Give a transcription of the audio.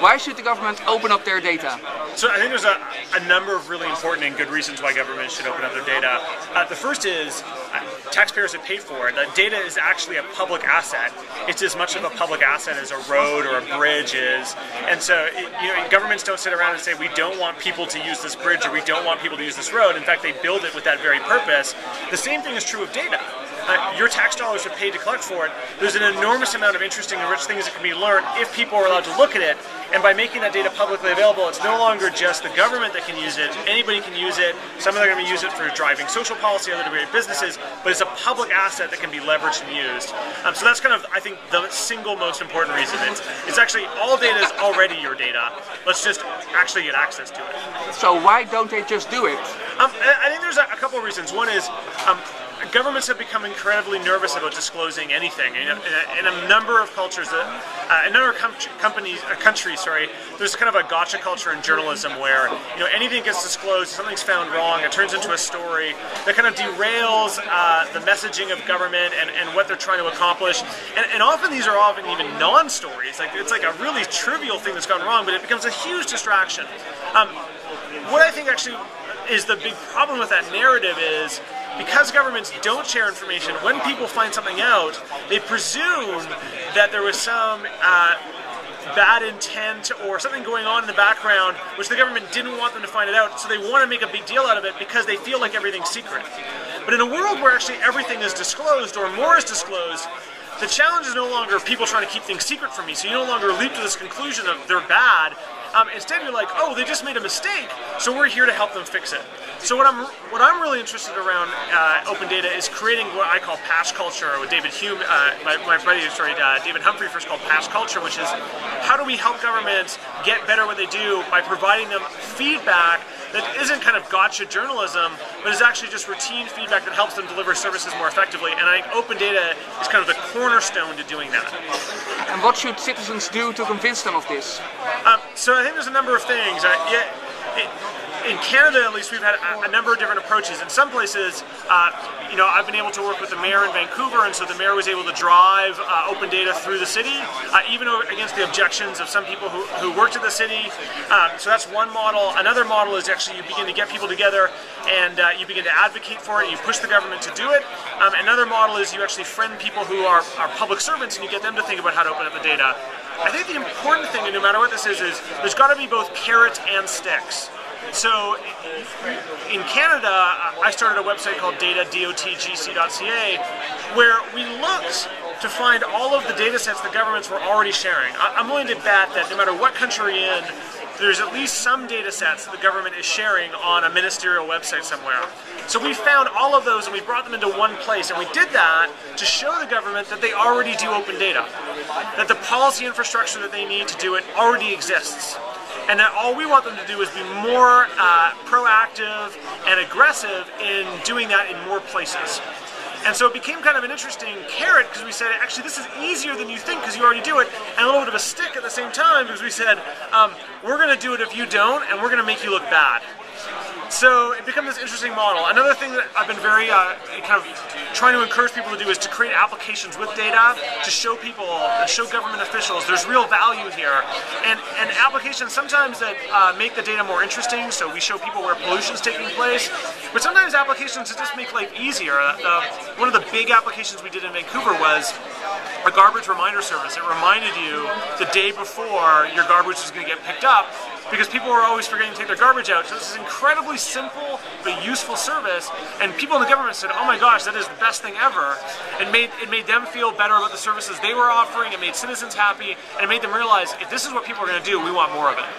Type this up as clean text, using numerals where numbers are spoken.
Why should the government open up their data? So I think there's a number of really important and good reasons why governments should open up their data. The first is taxpayers have paid for it. The data is actually a public asset. It's as much of a public asset as a road or a bridge is. And so governments don't sit around and say, we don't want people to use this bridge or we don't want people to use this road. In fact, they build it with that very purpose. The same thing is true of data. Your tax dollars are paid to collect for it. There's an enormous amount of interesting and rich things that can be learned if people are allowed to look at it. And by making that data publicly available, it's no longer just the government that can use it. Anybody can use it. Some of them are going to use it for driving social policy, other to create businesses. But it's a public asset that can be leveraged and used. So that's kind of, I think, the single most important reason. It's actually all data is already your data. Let's just actually get access to it. So why don't they just do it? I think there's a couple of reasons. One is governments have become incredibly nervous about disclosing anything. In a number of cultures, a number of countries, there's kind of a gotcha culture in journalism where anything gets disclosed, something's found wrong, it turns into a story that kind of derails the messaging of government and what they're trying to accomplish. And often these are often even non-stories. It's like a really trivial thing that's gone wrong, but it becomes a huge distraction. What I think actually is the big problem with that narrative is, because governments don't share information, when people find something out, they presume that there was some bad intent or something going on in the background which the government didn't want them to find it out, so they want to make a big deal out of it because they feel like everything's secret. But in a world where actually everything is disclosed or more is disclosed, the challenge is no longer people trying to keep things secret from me, so you no longer leap to this conclusion of they're bad. Instead, you're like, oh, they just made a mistake, so we're here to help them fix it. So what I'm really interested around open data is creating what I call patch culture, or what David Hume, my buddy, David Humphrey first called patch culture, which is how do we help governments get better at what they do by providing them feedback that isn't kind of gotcha journalism, but is actually just routine feedback that helps them deliver services more effectively. And I think open data is kind of the cornerstone to doing that. And what should citizens do to convince them of this? So I think there's a number of things. In Canada, at least, we've had a number of different approaches. In some places, I've been able to work with the mayor in Vancouver, and so the mayor was able to drive open data through the city, even against the objections of some people who worked at the city. So that's one model. Another model is actually you begin to get people together and you begin to advocate for it, you push the government to do it. Another model is you actually friend people who are public servants and you get them to think about how to open up the data. I think the important thing, and no matter what this is there's got to be both carrots and sticks. So in Canada, I started a website called dotgc.ca where we looked to find all of the data sets that governments were already sharing. I'm willing to bet that no matter what country you're in, there's at least some data sets that the government is sharing on a ministerial website somewhere. So we found all of those and we brought them into one place, and we did that to show the government that they already do open data, that the policy infrastructure that they need to do it already exists. And that all we want them to do is be more proactive and aggressive in doing that in more places. And so it became kind of an interesting carrot because we said, actually, this is easier than you think because you already do it, and a little bit of a stick at the same time because we said, we're going to do it if you don't, and we're going to make you look bad. So it becomes this interesting model. Another thing that I've been very kind of trying to encourage people to do is to create applications with data to show people, show government officials there's real value here. And applications sometimes that make the data more interesting, so we show people where pollution is taking place, but sometimes applications that just make life easier. One of the big applications we did in Vancouver was a garbage reminder service. It reminded you the day before your garbage was going to get picked up, because people were always forgetting to take their garbage out. So this is incredibly simple but useful service, and people in the government said, oh my gosh, that is the best thing ever. It made them feel better about the services they were offering, it made citizens happy, and it made them realize if this is what people are going to do, we want more of it.